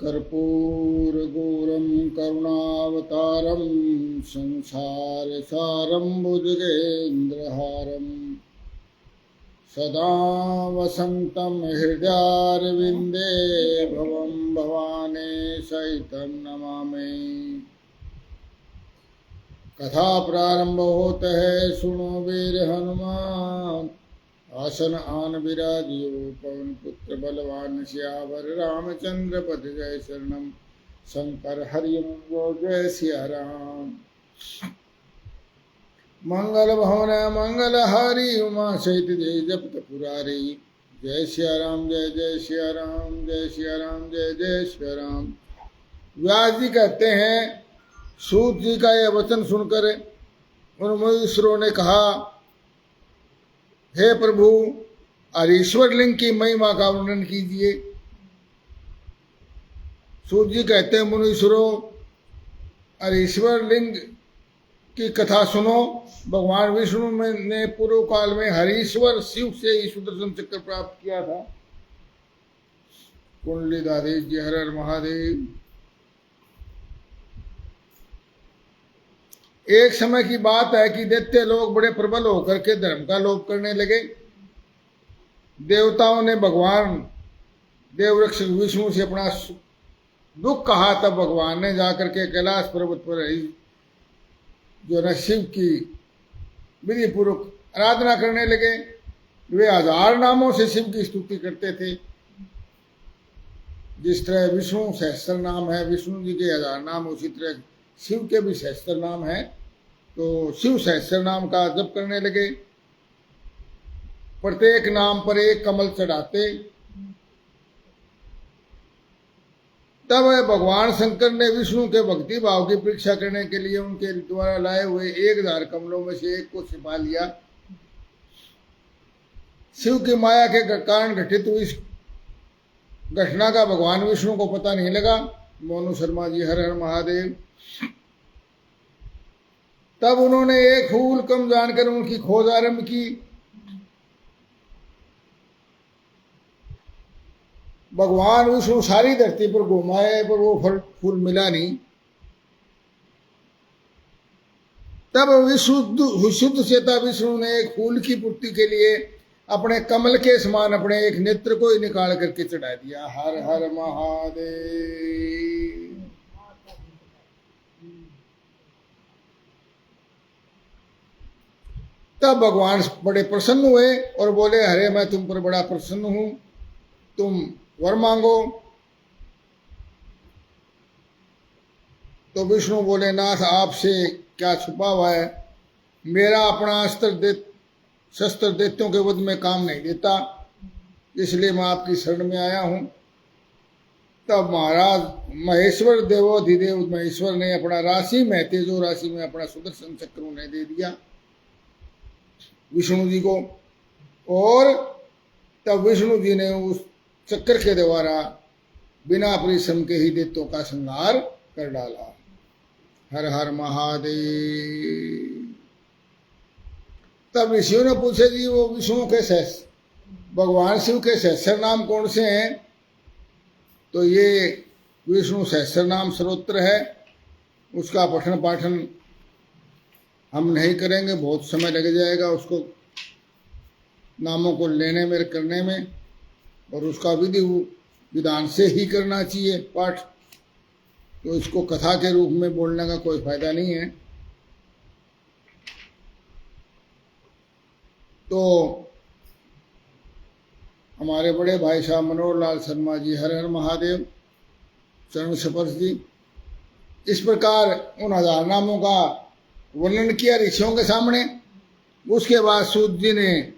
कर्पूरगौरं करुणावतारं संसारसारं भुजगेन्द्रहारं सदा वसन्तं हृदयारविन्दे भवं भवानी सहितं नमामि। कथा प्रारंभ होता है, सुनो वीर हनुमान। आसन आन विराजियो पवन पुत्र बलवान सियावर रामचंद्र पद जय शरणम। शंकर हरिओम जय सिया राम। मंगल भवन मंगल हारी उमा सहित जय जपत पुरारी। जय सिया राम जय जय सिया राम जय सिया राम जय जय सिया राम। व्यास जी कहते हैं, सूत जी का यह वचन सुनकर उन मुनीश्वरों ने कहा, हे प्रभु, हरीश्वर लिंग की महिमा का वर्णन कीजिए। सूत जी कहते हैं, मुनीश्वरों, हरीश्वर लिंग की कथा सुनो। भगवान विष्णु ने पूर्व काल में हरीश्वर शिव से ही सुदर्शन चक्र प्राप्त किया था। कुंडली दादी जी हर हर महादेव। एक समय की बात है कि दैत्य लोग बड़े प्रबल होकर के धर्म का लोप करने लगे। देवताओं ने भगवान देवरक्षक विष्णु से अपना दुख कहा, तब भगवान ने जाकर के कैलाश पर्वत पर जो न शिव की विधि पूर्वक आराधना करने लगे। वे 1000 नामों से शिव की स्तुति करते थे। जिस तरह विष्णु सहस्त्र नाम है, विष्णु जी के 1000 नाम, उसी तरह शिव के भी सहस्त्र नाम है। तो शिव सहस्त्र नाम का जप करने लगे। प्रत्येक नाम पर एक कमल चढ़ाते। तब भगवान शंकर ने विष्णु के भक्ति भाव की परीक्षा करने के लिए उनके द्वारा लाए हुए 1000 कमलों में से एक को छिपा लिया। शिव की माया के कारण घटित हुई इस घटना का भगवान विष्णु को पता नहीं लगा। मोनू शर्मा जी हर हर महादेव। तब उन्होंने एक फूल कम जानकर उनकी खोज आरंभ की। भगवान विष्णु सारी धरती पर घुमाए, पर वो फूल मिला नहीं। तब शुद्ध चेता विष्णु ने एक फूल की पूर्ति के लिए अपने कमल के समान अपने एक नेत्र को ही निकाल करके चढ़ा दिया। हर हर महादेव। तब भगवान बड़े प्रसन्न हुए और बोले, अरे मैं तुम पर बड़ा प्रसन्न हूं, तुम वर मांगो। तो विष्णु बोले, नाथ आपसे क्या छुपा हुआ है। मेरा अपना शस्त्र दैत्यों के वध में काम नहीं देता, इसलिए मैं आपकी शरण में आया हूं। तब महाराज महेश्वर देवोधिदेव महेश्वर ने अपना राशि में, तेजो राशि में अपना सुदर्शन चक्र उन्हें दे दिया विष्णु जी को। और तब विष्णु जी ने उस चक्र के द्वारा बिना परिश्रम के ही दैत्यों का संहार कर डाला। हर हर महादेव। तब ऋषियों ने पूछे, जी वो विष्णु के भगवान शिव के सहस्त्र नाम कौन से हैं। तो ये विष्णु सहस्त्र नाम स्तोत्र है, उसका पठन पाठन हम नहीं करेंगे, बहुत समय लग जाएगा उसको नामों को लेने में करने में। और उसका विधि विधान से ही करना चाहिए पाठ। तो इसको कथा के रूप में बोलने का कोई फायदा नहीं है। तो हमारे बड़े भाई साहब मनोहर लाल शर्मा जी हर हर महादेव, चरण स्पर्श जी, इस प्रकार उन 1000 नामों का वर्णन किया ऋषियों के सामने। उसके बाद सूत जी ने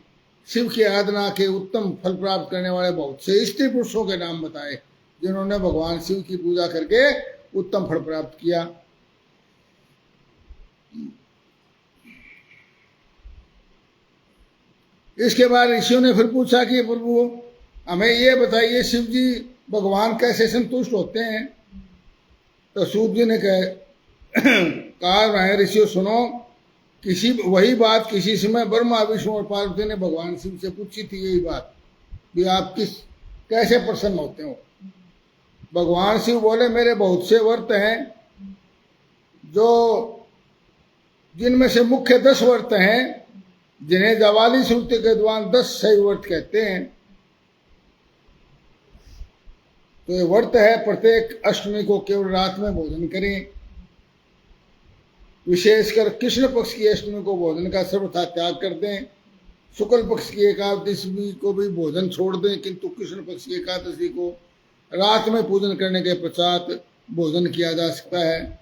शिव की आराधना के उत्तम फल प्राप्त करने वाले बहुत से स्त्री पुरुषों के नाम बताए, जिन्होंने भगवान शिव की पूजा करके उत्तम फल प्राप्त किया। इसके बाद ऋषियों ने फिर पूछा कि प्रभु हमें ये बताइए, शिव जी भगवान कैसे संतुष्ट होते हैं। तो सूत जी ने कहा, ऋषियों सुनो, वही बात किसी समय ब्रह्मा विष्णु और पार्वती ने भगवान शिव से पूछी थी। यही बात भी आप कैसे प्रसन्न होते हो। भगवान शिव बोले मेरे बहुत से व्रत हैं, जो जिनमें से मुख्य 10 व्रत हैं जिन्हें जवाली श्रुति के द्वारा 10 सही व्रत कहते हैं। तो ये व्रत है, प्रत्येक अष्टमी को केवल रात में भोजन करें। विशेषकर कृष्ण पक्ष की अष्टमी को भोजन का सर्वथा त्याग कर दें। शुक्ल पक्ष की एकादशी को भी भोजन छोड़ दें, किंतु कृष्ण पक्ष की एकादशी को रात में पूजन करने के पश्चात भोजन किया जा सकता है।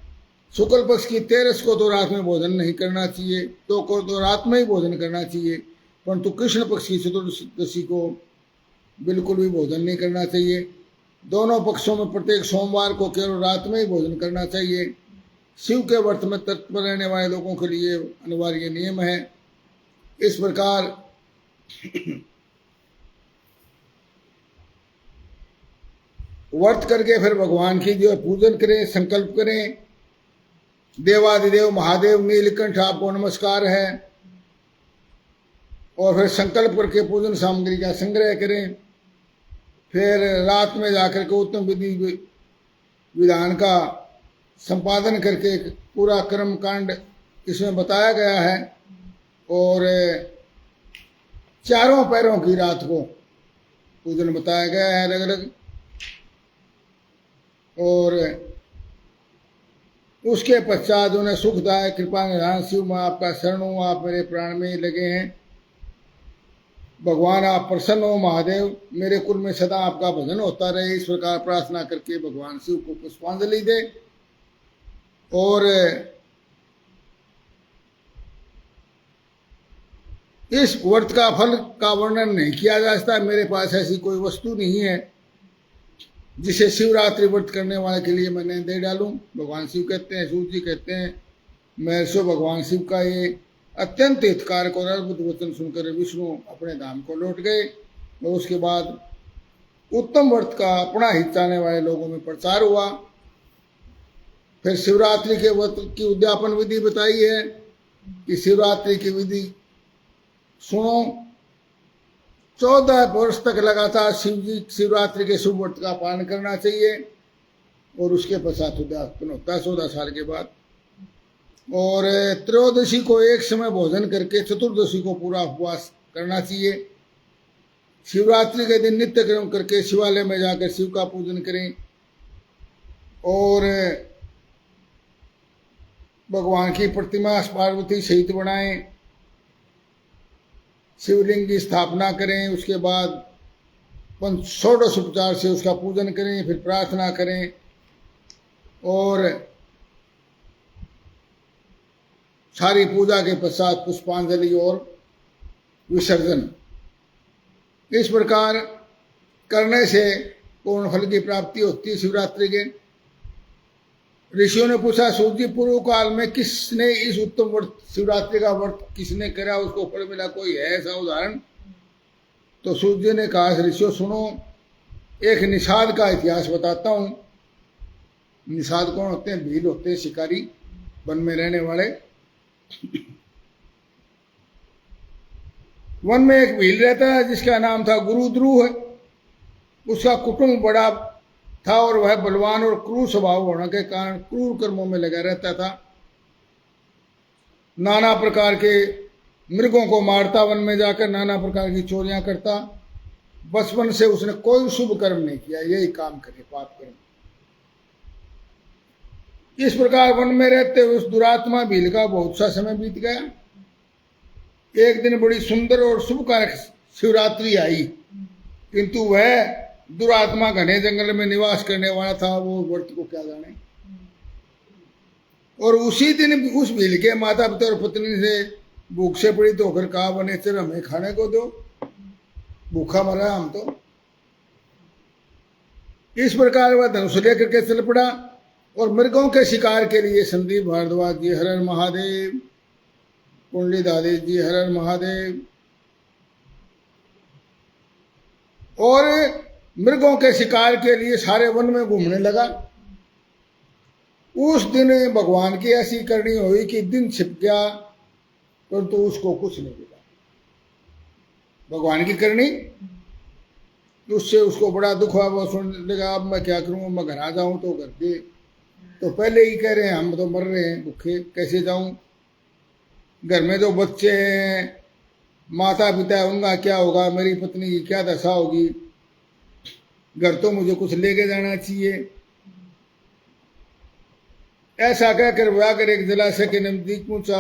शुक्ल पक्ष की 13 को तो रात में भोजन नहीं करना चाहिए, तो रात में ही भोजन करना चाहिए, परंतु कृष्ण पक्ष की चतुर्दशी को बिल्कुल भी भोजन नहीं करना चाहिए। दोनों पक्षों में प्रत्येक सोमवार को केवल रात में ही भोजन करना चाहिए। शिव के व्रत में तत्पर रहने वाले लोगों के लिए अनिवार्य नियम है। इस प्रकार व्रत करके फिर भगवान की जो पूजन करें, संकल्प करें। देवादिदेव महादेव नीलकंठ आपको नमस्कार है, और फिर संकल्प करके पूजन सामग्री का संग्रह करें। फिर रात में जाकर के उत्तम विधि विधान का संपादन करके पूरा कर्म कांड इसमें बताया गया है। और चारों पैरों की रात को पूजन बताया गया है अलग अलग। और उसके पश्चात उन्हें सुखदायक कृपा निधान शिव मैं आपका शरण हूँ, आप मेरे प्राण में लगे हैं। भगवान आप प्रसन्न हो महादेव, मेरे कुल में सदा आपका भजन होता रहे। इस प्रकार प्रार्थना करके भगवान शिव को पुष्पांजलि दे। और इस व्रत का फल का वर्णन नहीं किया जा सकता। मेरे पास ऐसी कोई वस्तु नहीं है जिसे शिवरात्रि व्रत करने वाले के लिए मैंने दे डालूं। भगवान शिव कहते हैं, सूर्य जी कहते हैं, महर्षि भगवान शिव का ये अत्यंत हितकारक और अद्भुत वचन सुनकर विष्णु अपने धाम को लौट गए। और उसके बाद उत्तम व्रत का अपना हित चाहने वाले लोगों में प्रचार हुआ। फिर शिवरात्रि के व्रत की उद्यापन विधि बताई है कि शिवरात्रि की विधि सुनो। 14 वर्ष तक लगातार शिवरात्रि के शुभ व्रत का पालन करना चाहिए, और उसके पश्चात उद्यापन होता है 14 साल के बाद। और त्रयोदशी को एक समय भोजन करके चतुर्दशी को पूरा उपवास करना चाहिए। शिवरात्रि के दिन नित्य कर्म करके शिवालय में जाकर शिव का पूजन करें, और भगवान की प्रतिमा पार्वती सहित बनाएं, शिवलिंग की स्थापना करें। उसके बाद षोडश उपचार से उसका पूजन करें, फिर प्रार्थना करें, और सारी पूजा के पश्चात पुष्पांजलि और विसर्जन। इस प्रकार करने से पूर्ण फल की प्राप्ति होती है शिवरात्रि के। ऋषियों ने पूछा, सूर्य जी पूर्व काल में किसने इस उत्तम व्रत शिवरात्रि का व्रत किसने करा, उसको फल मिला, कोई है ऐसा उदाहरण? तो सूर्य जी ने कहा, ऋषियों सुनो, एक निषाद का इतिहास बताता हूँ। निषाद कौन होते हैं? भील होते हैं, शिकारी, वन में रहने वाले। वन में एक भील रहता है जिसका नाम था गुरुद्रुह। उसका कुटुंब बड़ा था और वह बलवान और क्रूर स्वभाव होने के कारण क्रूर कर्मों में लगा रहता था। नाना प्रकार के मृगों को मारता, वन में जाकर नाना प्रकार की चोरियां करता। बचपन से उसने कोई शुभ कर्म नहीं किया, यही काम करे, पाप कर्म। इस प्रकार वन में रहते हुए उस दुरात्मा भील का बहुत सा समय बीत गया। एक दिन बड़ी सुंदर और शुभकारक शिवरात्रि आई, किंतु वह दुरात्मा घने जंगल में निवास करने वाला था, वो व्रत को क्या जाने। और उसी दिन उस भील के माता पिता और पत्नी से भूख से पीड़ित होकर कहा, वनेचर हमें खाने को दो, भूखा मरा हम तो। इस प्रकार वह धनुष लेकर के चल पड़ा और मृगों के शिकार के लिए संदीप भारद्वाज जी हर हर महादेव, कुंडली दादी जी हर हर महादेव, और मृगों के शिकार के लिए सारे वन में घूमने लगा। उस दिन भगवान की ऐसी करनी हुई कि दिन छिप गया, परंतु उसको कुछ नहीं मिला। भगवान की करनी, उससे उसको बड़ा दुख हुआ। वो सुनने लगा अब मैं क्या करूँ, मैं घर आ जाऊँ तो घर के तो पहले ही कह रहे हैं हम तो मर रहे हैं भूखे, कैसे जाऊँ, घर में जो बच्चे हैं, माता पिता है, उनका क्या होगा, मेरी पत्नी की क्या दशा होगी, घर तो मुझे कुछ लेके जाना चाहिए। ऐसा कहकर व्याघ्र एक जलाशय के नजदीक पहुंचा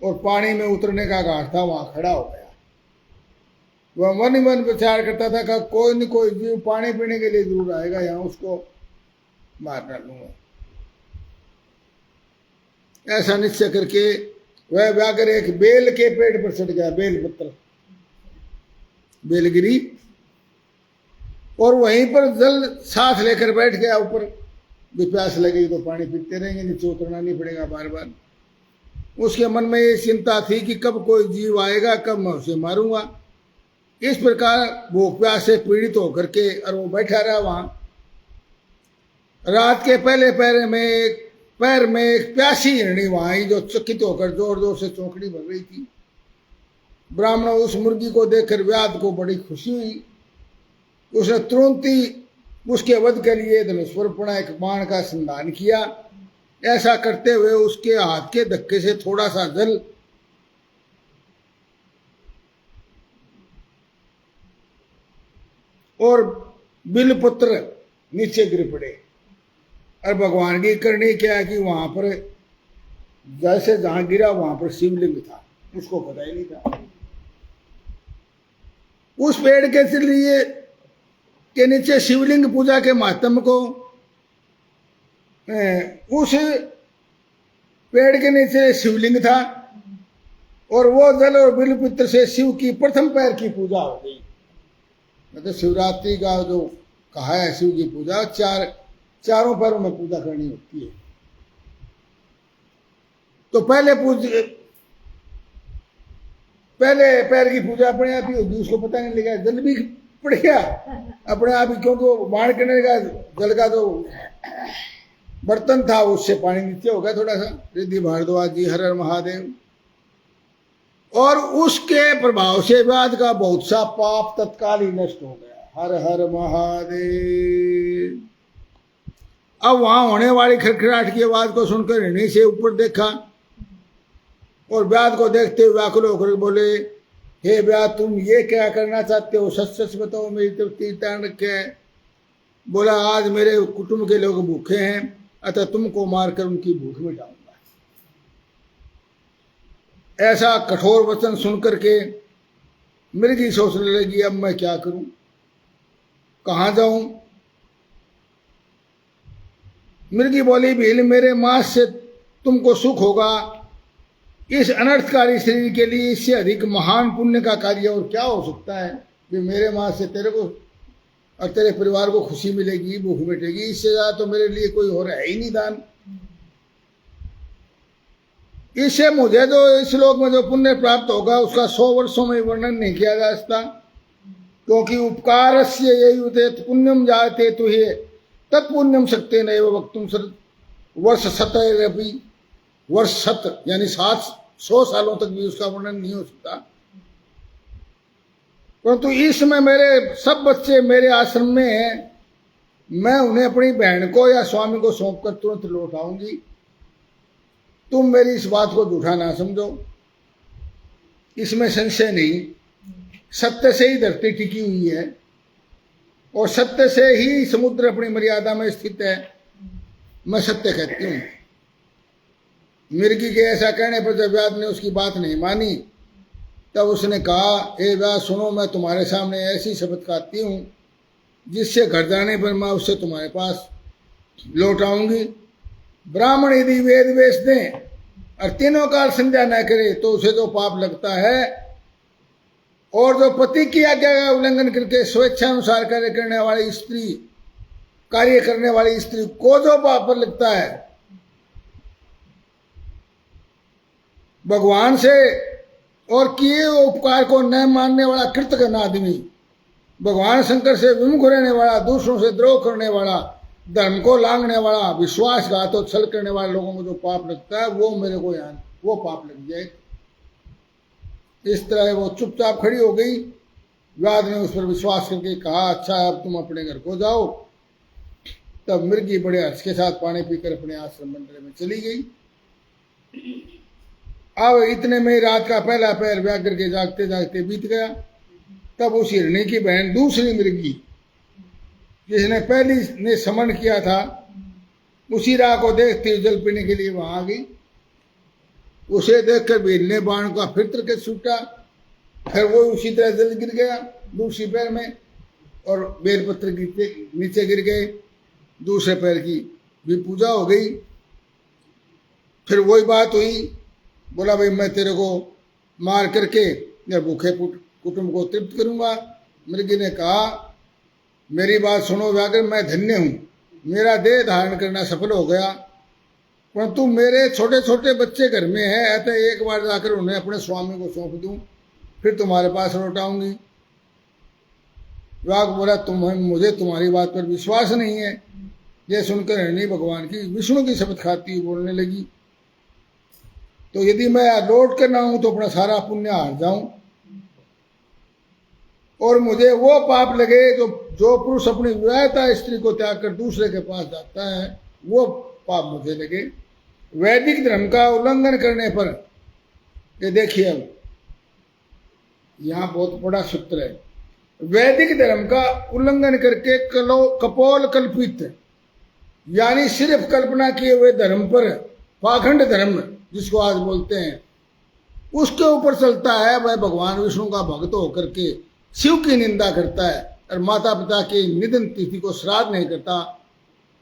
और पानी में उतरने का घाट था, वहां खड़ा हो गया। वह मन ही मन विचार करता था कि कोई न कोई जीव पानी पीने के लिए जरूर आएगा, यहाँ उसको मार डालूंगा। ऐसा निश्चय करके वह व्याघ्र एक बेल के पेड़ पर चढ़ गया, बेल पत्र, बेलगिरी, और वहीं पर जल साथ लेकर बैठ गया ऊपर। भी प्यास लगेगी तो पानी पीते रहेंगे, नीचे उतरना नहीं पड़ेगा बार बार। उसके मन में ये चिंता थी कि कब कोई जीव आएगा, कब मैं उसे मारूंगा। इस प्रकार भूख प्यास से पीड़ित होकर के और वो बैठा रहा वहां। रात के पहले पैर में एक प्यासी हिरणी वहां आई, जो चकित होकर जोर जोर से चौंकड़ी भर रही थी। ब्राह्मण उस मुर्गी को देखकर व्याध को बड़ी खुशी हुई। उसने तुरंत ही उसके वध के लिए धनुष्वरपणा एक बाण का संधान किया। ऐसा करते हुए उसके हाथ के धक्के से थोड़ा सा जल और बिलपत्र नीचे गिर पड़े। और भगवान की करनी क्या है कि वहां पर जैसे जहां गिरा वहां पर शिवलिंग था, उसको पता ही नहीं था। उस पेड़ के लिए के नीचे शिवलिंग पूजा के महात्म को, उस पेड़ के नीचे शिवलिंग था और वो जल और बिलपत्र से शिव की प्रथम पैर की पूजा हो गई। मतलब शिवरात्रि का जो कहा है शिव की पूजा, चारों पैरों में पूजा करनी होती है। तो पहले पैर की पूजा अपने आप ही होगी, उसको पता नहीं लगा, जल भी पड़ गया अपने आप ही, क्योंकि वो बाण करने का जल का जो बर्तन था उससे पानी नीचे हो गया थोड़ा सा। रिद्धि भारद्वाज जी, हर हर महादेव। और उसके प्रभाव से व्याध का बहुत सा पाप तत्काल ही नष्ट हो गया। हर हर महादेव। अब वहां होने वाली खड़खड़ाहट की आवाज को सुनकर हिरणी से ऊपर देखा और व्याध को देखते हुए व्याकुल होकर बोले, हे व्याध, तुम ये क्या करना चाहते हो, सच सच बताओ, मेरी तृप्ति तान क्या है। बोला, आज मेरे कुटुंब के लोग भूखे हैं, अतः तुमको मारकर उनकी भूख मिटाऊंगा। ऐसा कठोर वचन सुनकर के मृगी सोचने लगी, अब मैं क्या करूं, कहां जाऊं। मृगी बोली, भील, मेरे मांस से तुमको सुख होगा। इस अनर्थकारी शरीर के लिए इससे अधिक महान पुण्य का कार्य और क्या हो सकता है कि मेरे मांस से तेरे को और तेरे परिवार को खुशी मिलेगी, भूख मिटेगी। इससे ज्यादा तो मेरे लिए कोई और है ही नहीं दान। इससे मुझे जो इस लोक में जो पुण्य प्राप्त होगा उसका 100 वर्षों में वर्णन नहीं किया जा सकता, क्योंकि उपकार से यही पुण्यम जाते तुहे तत्पुण्यम सकते नैव वक्तुम वर्ष शतरपि, वर्ष शत यानी 700 सालों तक भी उसका वर्णन नहीं हो सकता। परंतु इसमें मेरे सब बच्चे मेरे आश्रम में हैं, मैं उन्हें अपनी बहन को या स्वामी को सौंपकर तुरंत लौट आऊंगी। तुम मेरी इस बात को झूठा ना समझो, इसमें संशय नहीं। सत्य से ही धरती टिकी हुई है और सत्य से ही समुद्र अपनी मर्यादा में स्थित है। मैं सत्य कहती हूँ। मृगी के ऐसा कहने पर जब व्याध ने उसकी बात नहीं मानी, तब उसने कहा, हे व्याध, सुनो, मैं तुम्हारे सामने ऐसी शपथ खाती हूँ जिससे घर जाने पर मैं उससे तुम्हारे पास लौट आऊंगी। ब्राह्मण यदि वेद वेश दें और तीनों काल संध्या न करे तो उसे जो पाप लगता है, और जो पति की आज्ञा का उल्लंघन करके स्वेच्छानुसार कार्य करने वाली स्त्री को जो पाप लगता है, भगवान से और किए उपकार को न मानने वाला कृतघ्न आदमी, भगवान शंकर से विमुख रहने वाला, दूसरों से द्रोह करने वाला, धर्म को लांघने वाला, विश्वासघात और छल करने वाले लोगों को जो पाप लगता है वो मेरे को वो पाप लग जाए। इस तरह वो चुपचाप खड़ी हो गई व्याध ने उस पर विश्वास करके कहा, अच्छा अब तुम अपने घर को जाओ। तब मृगी बड़े हर्ष के साथ पानी पीकर अपने आश्रम मंदिर में चली गई। अब इतने में रात का पहला पहर व्याघ्र के जागते जागते बीत गया। तब उस हिरणी की बहन दूसरी मृगी, जिसने पहली ने समन किया था, उसी राह को देखते हुए जल पीने के लिए वहां आ गई। उसे देखकर भील ने बाण का फिर करके छूटा, फिर वो उसी तरह जल गिर गया दूसरी पैर में, और बेलपत्र नीचे गिर गए। दूसरे पैर की भी पूजा हो गई। फिर वही बात हुई, बोला भाई मैं तेरे को मार करके या भूखे कुटुंब को तृप्त करूंगा। मृगी ने कहा, मेरी बात सुनो व्याघ्र, मैं धन्य हूं, मेरा देह धारण करना सफल हो गया, परंतु मेरे छोटे छोटे बच्चे घर में हैं, अतः एक बार जाकर उन्हें अपने स्वामी को सौंप दूं, फिर तुम्हारे पास लौट आऊंगी। व्याघ्र बोला, मुझे तुम्हारी बात पर विश्वास नहीं है। यह सुनकर हिरणी भगवान की विष्णु की शपथ खाती हुई बोलने लगी, तो यदि मैं लौट कर ना हूं तो अपना सारा पुण्य हार जाऊं, और मुझे वो पाप लगे जो पुरुष अपनी विवाहिता स्त्री को त्याग कर दूसरे के पास जाता है, वो पाप मुझे लगे। वैदिक धर्म का उल्लंघन करने पर, ये देखिए अब यहां बहुत बड़ा सूत्र है, वैदिक धर्म का उल्लंघन करके कपोल कल्पित यानी सिर्फ कल्पना किए हुए धर्म पर, पाखंड धर्म जिसको आज बोलते हैं, उसके ऊपर चलता है, वह भगवान विष्णु का भक्त होकर के शिव की निंदा करता है और माता पिता की निधन तिथि को श्राद्ध नहीं करता,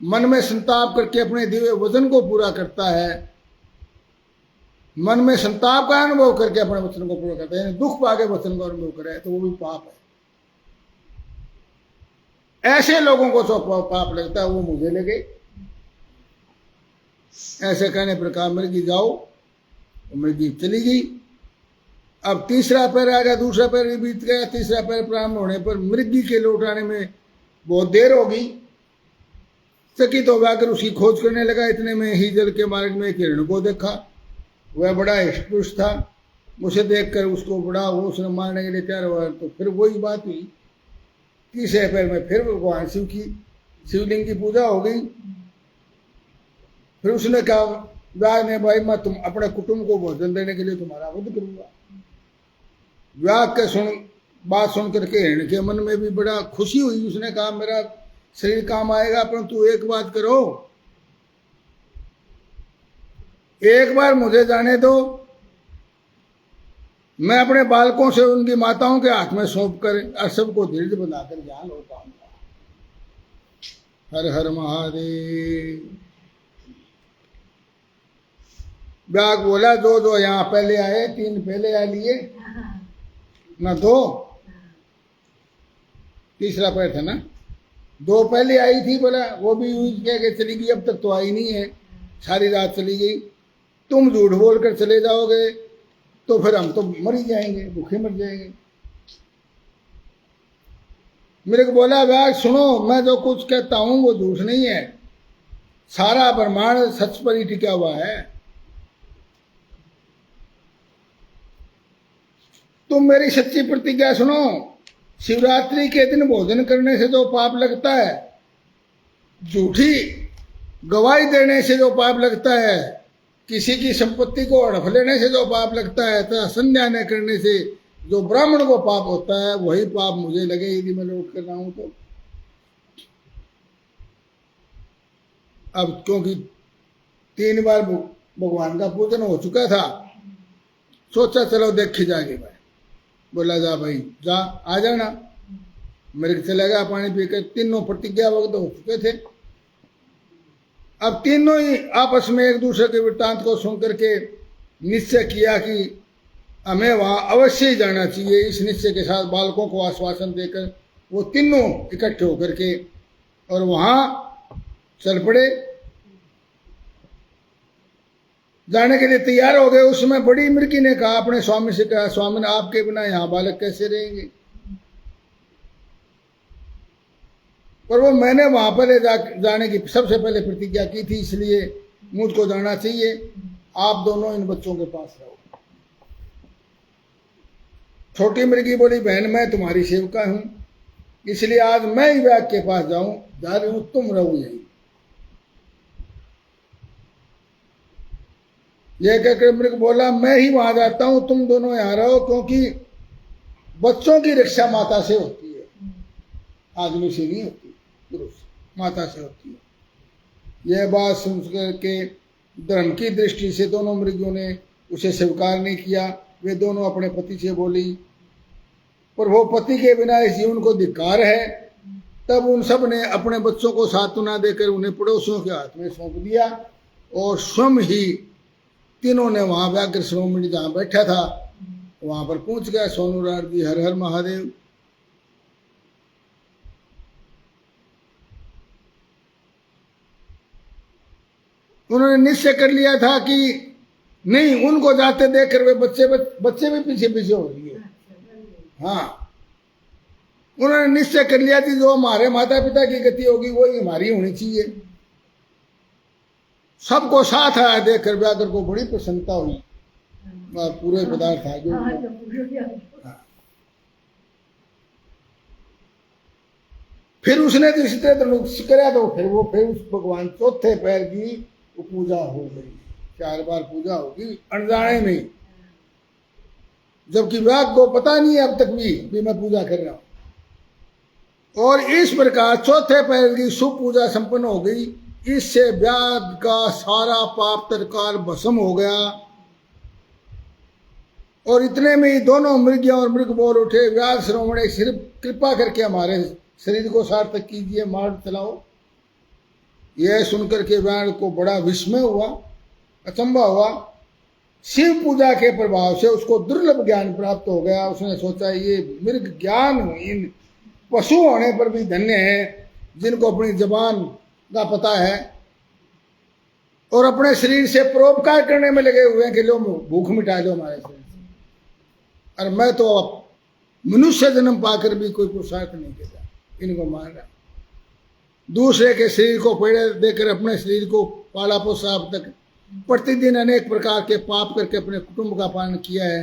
मन में संताप करके अपने दिव्य वचन को पूरा करता है, मन में संताप का अनुभव करके अपने वचन को पूरा करता है, दुख पाके वचन का अनुभव करे तो वो भी पाप है। ऐसे लोगों को जो पाप लगता है वो मुझे लगे। ऐसे कहने पर कहा, मृगी जाओ। मृगी चली गई। अब तीसरा पैर आ गया, दूसरा पैर भी बीत गया। तीसरा पैर प्रारंभ होने पर मृगी के लौट आने में बहुत देर हो गई। चकित हो जाकर उसकी खोज करने लगा। इतने में ही जल के मार्ग में एक हिरण को देखा। वह बड़ा हष्टपुष्ट था। उसे देखकर उसको बड़ा वो उसने मारने के लिए तैयार हुआ। तो फिर वही बात हुई, तीसरे पैर में फिर भगवान शिव की शिवलिंग की पूजा हो गई। फिर उसने कहा, व्याघ्र ने, भाई मैं तुम अपने कुटुंब को भोजन देने के लिए तुम्हारा वध करूंगा। व्याघ्र के बात सुन करके हिरण के मन में भी बड़ा खुशी हुई। उसने कहा, मेरा शरीर काम आएगा, परंतु एक बात करो, एक बार मुझे जाने दो, मैं अपने बालकों से उनकी माताओं के हाथ में सौंप कर सबको धीरज बनाकर यहाँ लौट आऊंगा। हर हर महादेव। व्याघ्र बोला, जो यहाँ पहले आए, 3 पहले आ लिए ना, 2 तीसरा पैर था ना, 2 पहले आई थी। बोला वो भी यूज किया के चली गई, अब तक तो आई नहीं है, सारी रात चली गई। तुम झूठ बोल कर चले जाओगे तो फिर हम तो मर ही जाएंगे, भूखे मर जाएंगे। मेरे को बोला, व्याघ्र सुनो, मैं जो कुछ कहता हूं वो झूठ नहीं है, सारा ब्रह्मांड सच पर ही टिका हुआ है। तुम मेरी सच्ची प्रतिज्ञा सुनो, शिवरात्रि के दिन भोजन करने से जो पाप लगता है, झूठी गवाही देने से जो पाप लगता है, किसी की संपत्ति को हड़प लेने से जो पाप लगता है, तथा संध्या न करने से जो ब्राह्मण को पाप होता है, वही पाप मुझे लगे यदि मैं लौट कर रहा हूं तो। अब क्योंकि 3 बार भगवान का पूजन हो चुका था, सोचा चलो देखी जाएगी। भाई बोला, जा भाई जा, आ जाना। मेरे चला गया पानी पीकर। तीनों प्रतिज्ञा वक्त हो चुके थे। अब तीनों ही आपस में एक दूसरे के वृत्तांत को सुन करके निश्चय किया कि हमें वहां अवश्य ही जाना चाहिए। इस निश्चय के साथ बालकों को आश्वासन देकर वो तीनों इकट्ठे होकर के और वहां चल पड़े, जाने के लिए तैयार हो गए। उसमें बड़ी मृगी ने कहा, अपने स्वामी से कहा, स्वामी आपके बिना यहाँ बालक कैसे रहेंगे? पर वो मैंने वहां पर जाने की सबसे पहले प्रतिज्ञा की थी, इसलिए मुझको जाना चाहिए। आप दोनों इन बच्चों के पास रहो। छोटी मृगी बोली, बहन मैं तुम्हारी सेवका हूं, इसलिए आज मैं ही व्याग के पास जा रही हूं, तुम रहो यहीं। यह कहकर मृग बोला, मैं ही वहां जाता हूं, तुम दोनों यहां रहो, क्योंकि बच्चों की रक्षा माता से होती है, आदमी से नहीं होती, पुरुष माता से होती है। यह बात सुनकर के धर्म की दृष्टि से दोनों मृगियों ने उसे स्वीकार नहीं किया। वे दोनों अपने पति से बोली, पर वो पति के बिना इस जीवन को धिक्कार है। तब उन सब ने अपने बच्चों को सांत्वना देकर उन्हें पड़ोसियों के हाथ में सौंप दिया और स्वयं ही तीनों ने वहां व्याघ्र शिरोमणि जहां बैठा था वहां पर पहुंच गया। सोनूराज जी हर हर महादेव। उन्होंने निश्चय कर लिया था कि नहीं, उनको जाते देखकर वे बच्चे भी पीछे पीछे हो रही है। हाँ, उन्होंने निश्चय कर लिया कि जो हमारे माता पिता की गति होगी वही हमारी होनी चाहिए। सबको साथ आया देखकर व्याघ्र को बड़ी प्रसन्नता हुई और पूरे पदार्थ आ गए। फिर उसने तो इसी तरह कराया, तो फिर उस भगवान चौथे पैर की पूजा हो गई। 4 बार पूजा होगी अनजाने में, जबकि व्याघ्र को पता नहीं है अब तक भी मैं पूजा कर रहा हूं। और इस प्रकार चौथे पैर की शुभ पूजा संपन्न हो गई। इससे व्याघ्र का सारा पाप तत्काल भस्म हो गया। और इतने में ही दोनों मृगियां और मृग बोल उठे, व्याघ्र शिरोमणि सिर्फ कृपा करके हमारे शरीर को सार्थक कीजिए, मार चलाओ। यह सुनकर के व्याघ्र को बड़ा विस्मय हुआ, अचंभा हुआ। शिव पूजा के प्रभाव से उसको दुर्लभ ज्ञान प्राप्त हो गया। उसने सोचा ये मृग ज्ञान इन पशु होने पर भी धन्य है, जिनको अपनी जबान का पता है और अपने शरीर से परोपकार करने में लगे हुए हैं कि लो भूख मिटा दो हमारे शरीर से। और मैं तो मनुष्य जन्म पाकर भी कोई पुरुषार्थ नहीं किया, इनको मार रहा। दूसरे के शरीर को पीड़ा देकर अपने शरीर को पाला पोसा अब तक, प्रतिदिन अनेक प्रकार के पाप करके अपने कुटुंब का पालन किया है।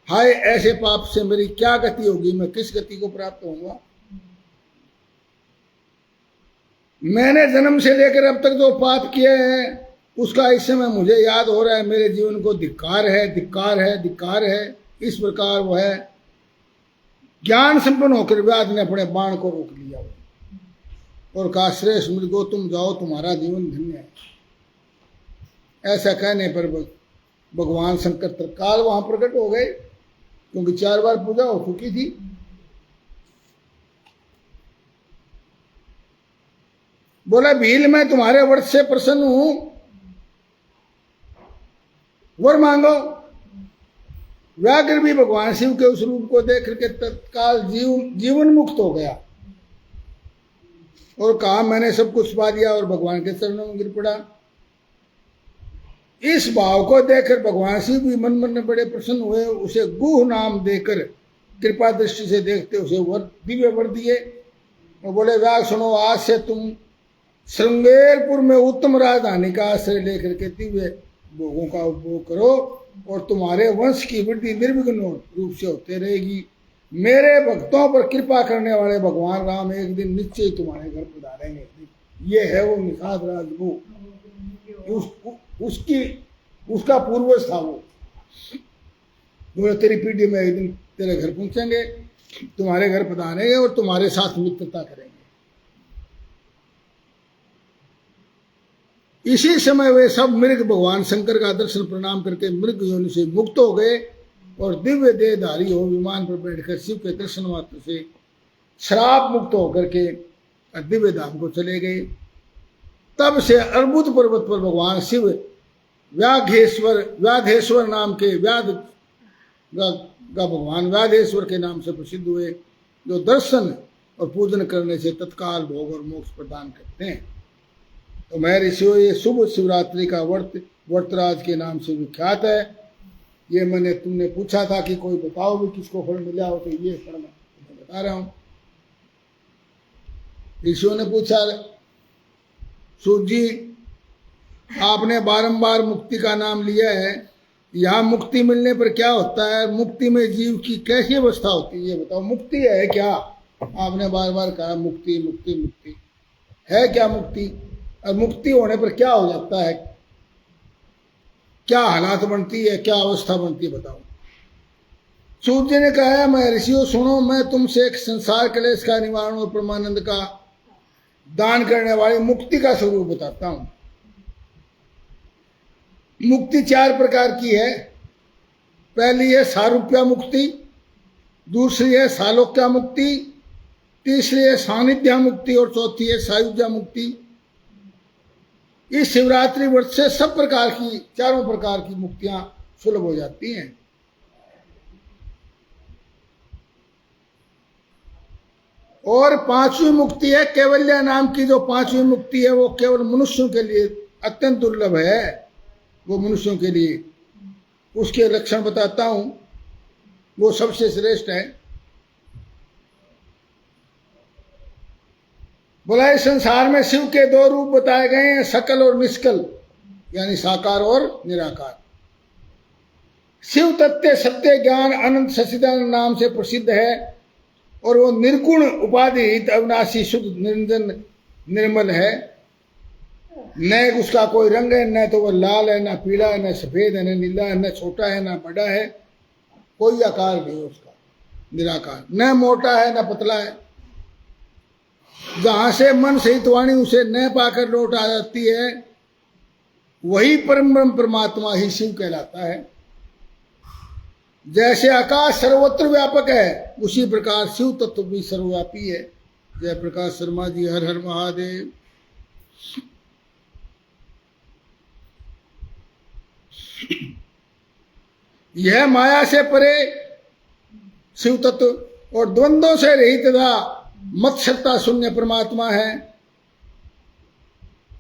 हाय, ऐसे पाप से मेरी क्या गति होगी, मैं किस गति को प्राप्त होऊंगा। मैंने जन्म से लेकर अब तक जो पाप किए हैं उसका इस समय मुझे याद हो रहा है। मेरे जीवन को धिक्कार है, धिक्कार है, धिक्कार है। इस प्रकार वो है ज्ञान संपन्न होकर व्याध ने अपने बाण को रोक लिया और कहा, श्रेष्ठ मृगो तुम जाओ, तुम्हारा जीवन धन्य है। ऐसा कहने पर भगवान शंकर तत्काल वहां प्रकट हो गए, क्योंकि 4 बार पूजा हो चुकी थी। बोला, भील मैं तुम्हारे वर से प्रसन्न हूं, वर मांगो। व्याघ्र भी भगवान शिव के उस रूप को देख करके तत्काल जीवन मुक्त हो गया और कहा, मैंने सब कुछ पा दिया, और भगवान के चरणों में गिर पड़ा। इस भाव को देखकर भगवान शिव भी मन में बड़े प्रसन्न हुए। उसे गुह नाम देकर कृपा दृष्टि से देखते उसे दिव्य वर दिए और बोले, व्याघ्र सुनो, आज से तुम श्रृंगेरपुर में उत्तम राजधानी का आश्रय लेकर के दिव्य भोगों का उपभोग करो और तुम्हारे वंश की वृद्धि निर्विघ्न रूप से होते रहेगी। मेरे भक्तों पर कृपा करने वाले भगवान राम एक दिन निश्चय तुम्हारे घर पधारेंगे। ये है वो निषाद राजगो, उसका पूर्वज था वो। बोले, तेरी पीढ़ी में एक दिन तेरे घर पहुंचेंगे, तुम्हारे घर पधारेंगे और तुम्हारे साथ मित्रता करेंगे। इसी समय वे सब मृग भगवान शंकर का दर्शन प्रणाम करके मृग योनि से मुक्त हो गए और दिव्य देहधारी हो विमान पर बैठकर शिव के दर्शन मात्र से श्राप मुक्त होकर के दिव्य धाम को चले गए। तब से अर्बुद पर्वत पर भगवान शिव व्याधेश्वर नाम के भगवान व्याधेश्वर के नाम से प्रसिद्ध हुए, जो दर्शन और पूजन करने से तत्काल भोग और मोक्ष प्रदान करते हैं। तो मैं ऋषियों, ये शुभ शिवरात्रि का व्रतराज के नाम से विख्यात है। ये तुमने पूछा था कि कोई बताओ भी किसको फल मिला हो, तो ये फल मैं बता रहा हूं। ऋषियों ने पूछा, सूत जी आपने बारंबार मुक्ति का नाम लिया है, यहाँ मुक्ति मिलने पर क्या होता है, मुक्ति में जीव की कैसी अवस्था होती है ये बताओ। मुक्ति है क्या? आपने बार बार कहा मुक्ति मुक्ति मुक्ति, है क्या मुक्ति? और मुक्ति होने पर क्या हो जाता है, क्या हालात बनती है, क्या अवस्था बनती है बताओ। सूत जी ने कहा है, मैं ऋषियों सुनो, मैं तुमसे एक संसार क्लेश का निवारण और परमानंद का दान करने वाली मुक्ति का स्वरूप बताता हूं। मुक्ति 4 प्रकार की है। पहली है सारूप्या मुक्ति, दूसरी है सालोक्या मुक्ति, तीसरी है सानिध्या मुक्ति और चौथी है सायुज्या मुक्ति। इस शिवरात्रि व्रत से सब प्रकार की, चारों प्रकार की मुक्तियां सुलभ हो जाती हैं। और 5वीं मुक्ति है कैवल्य नाम की। जो 5वीं मुक्ति है वो केवल मनुष्यों के लिए अत्यंत दुर्लभ है, वो मनुष्यों के लिए। उसके लक्षण बताता हूं, वो सबसे श्रेष्ठ है। बोला इस संसार में शिव के 2 रूप बताए गए हैं, सकल और निष्कल, यानी साकार और निराकार। शिव तत्व सत्य ज्ञान अनंत सच्चिदानंद नाम से प्रसिद्ध है और वो निर्गुण उपाधिरहित अविनाशी शुद्ध निरंजन निर्मल है। न उसका कोई रंग है, न तो वह लाल है, न पीला है, न सफेद है, न नीला है, न छोटा है, न बड़ा है, कोई आकार नहीं उसका, निराकार। न मोटा है न पतला है। जहां से मन सहित वाणी उसे न पाकर लौट आ जाती है, वही परम ब्रह्म परमात्मा ही शिव कहलाता है। जैसे आकाश सर्वत्र व्यापक है, उसी प्रकार शिव तत्व भी सर्वव्यापी है। जय प्रकाश शर्मा जी, हर हर महादेव। यह माया से परे शिव तत्व और द्वंद्वों से रहित तथा मत्सरता शून्य परमात्मा है।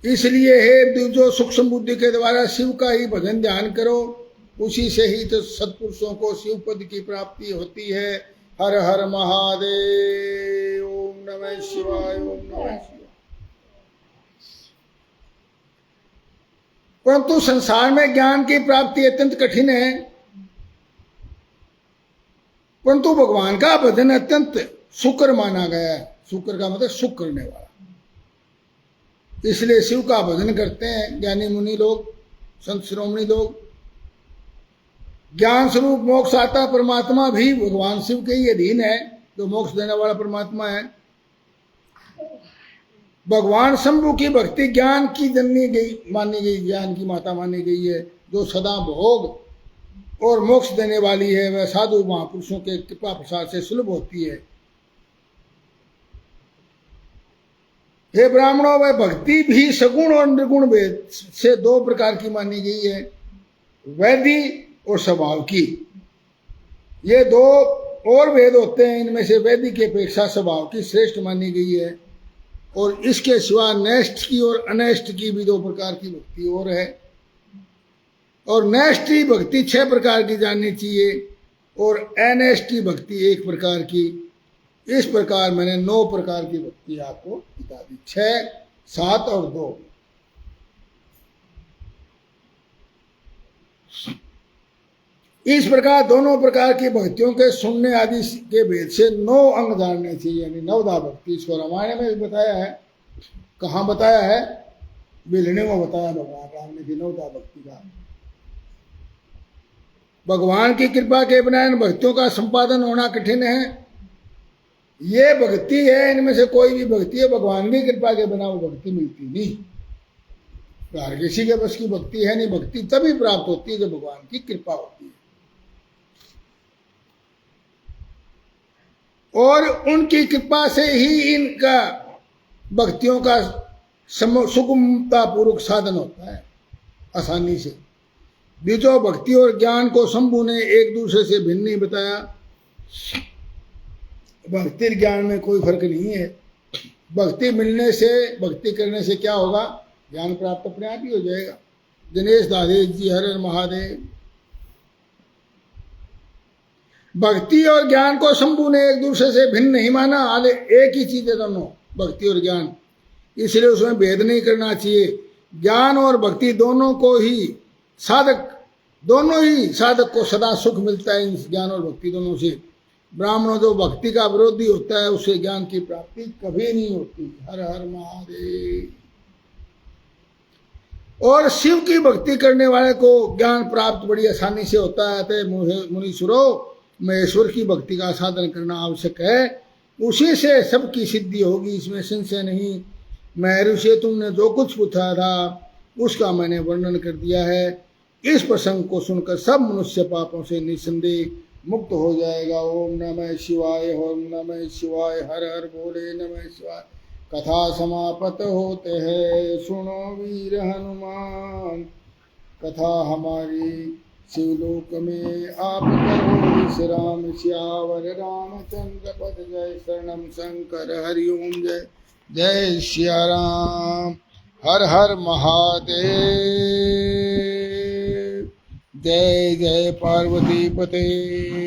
इसलिए हे जो सूक्ष्म बुद्धि के द्वारा शिव का ही भजन ध्यान करो, उसी से ही तो सत्पुरुषों को शिव पद की प्राप्ति होती है। हर हर महादेव। ओम नमः शिवाय, ओम नमः शिवाय। परंतु संसार में ज्ञान की प्राप्ति अत्यंत कठिन है, परंतु भगवान का भजन अत्यंत शुक्र माना गया है। शुक्र का मतलब सुख करने वाला। इसलिए शिव का भजन करते हैं ज्ञानी मुनि लोग, संत शिरोमणि लोग। ज्ञान स्वरूप मोक्ष आता परमात्मा भी भगवान शिव के ही अधीन है, जो मोक्ष देने वाला परमात्मा है। भगवान शंभु की भक्ति ज्ञान की जननी मानी गई, ज्ञान की माता मानी गई है, जो सदा भोग और मोक्ष देने वाली है। वह साधु महापुरुषों के कृपा प्रसाद से सुलभ होती है। हे ब्राह्मणों, वह भक्ति भी सगुण और निर्गुण वेद से 2 प्रकार की मानी गई है, वैधि और स्वभाव की। ये 2 और वेद होते हैं, इनमें से वैदिक की अपेक्षा स्वभाव की श्रेष्ठ मानी गई है। और इसके सिवा नैष्ठ की और अनैष्ठ की भी 2 प्रकार की भक्ति और है। और नैष्ठी भक्ति 6 प्रकार की जाननी चाहिए और अनैष्ठी भक्ति 1 प्रकार की। इस प्रकार मैंने 9 प्रकार की भक्ति आपको बता दी, 6, 7 और 2। इस प्रकार दोनों प्रकार की भक्तियों के सुनने आदि के भेद से 9 अंग जानने चाहिए, यानी 9धा भक्ति। इसको रामायण में भी बताया है। कहाँ बताया है? बिलने में बताया भगवान राम ने 9धा भक्ति का। भगवान की कृपा के बिना इन भक्तियों का संपादन होना कठिन है। ये भक्ति है, इनमें से कोई भी भक्ति है, भगवान की कृपा के बिना वो भक्ति मिलती नहीं। हर किसी के बस की भक्ति है नहीं। भक्ति तभी प्राप्त होती है जब भगवान की कृपा होती है। और उनकी कृपा से ही इनका भक्तियों का सुगमता पूर्वक साधन होता है, आसानी से। बीजो भक्ति और ज्ञान को शंभु ने एक दूसरे से भिन्न नहीं बताया। भक्ति ज्ञान में कोई फर्क नहीं है। भक्ति मिलने से, भक्ति करने से क्या होगा? ज्ञान प्राप्त अपने आप ही हो जाएगा। दिनेश दादेश जी, हर हर महादेव। भक्ति और ज्ञान को शंभु ने एक दूसरे से भिन्न नहीं माना, हाले एक ही चीज है दोनों, भक्ति और ज्ञान। इसलिए उसमें भेद नहीं करना चाहिए। ज्ञान और भक्ति दोनों को ही साधक दोनों ही साधक को सदा सुख मिलता है इन ज्ञान और भक्ति दोनों से। ब्राह्मणों जो भक्ति का विरोधी होता है उसे ज्ञान की प्राप्ति कभी नहीं होती। हर हर महादेव। और शिव की भक्ति करने वाले को ज्ञान प्राप्त बड़ी आसानी से होता है। अतः मुनीश्वरों, महेश्वर की भक्ति का साधन करना आवश्यक है, उसी से सबकी सिद्धि होगी, इसमें संशय नहीं। महर्षि तुमने जो कुछ पूछा था उसका मैंने वर्णन कर दिया है। इस प्रसंग को सुनकर सब मनुष्य पापों से निसंदेह मुक्त हो जाएगा। ओम नमः शिवाय, ओम नमः शिवाय, हर हर बोले नमः शिवाय। कथा समाप्त होते हैं, सुनो वीर हनुमान। कथा हमारी शिवलोक में आप करो, श्री राम श्यावर रामचंद्र पद। जय शरणम शंकर, हरि ओम। जय जय सिया राम। हर हर महादेव। जय जय पार्वती पते।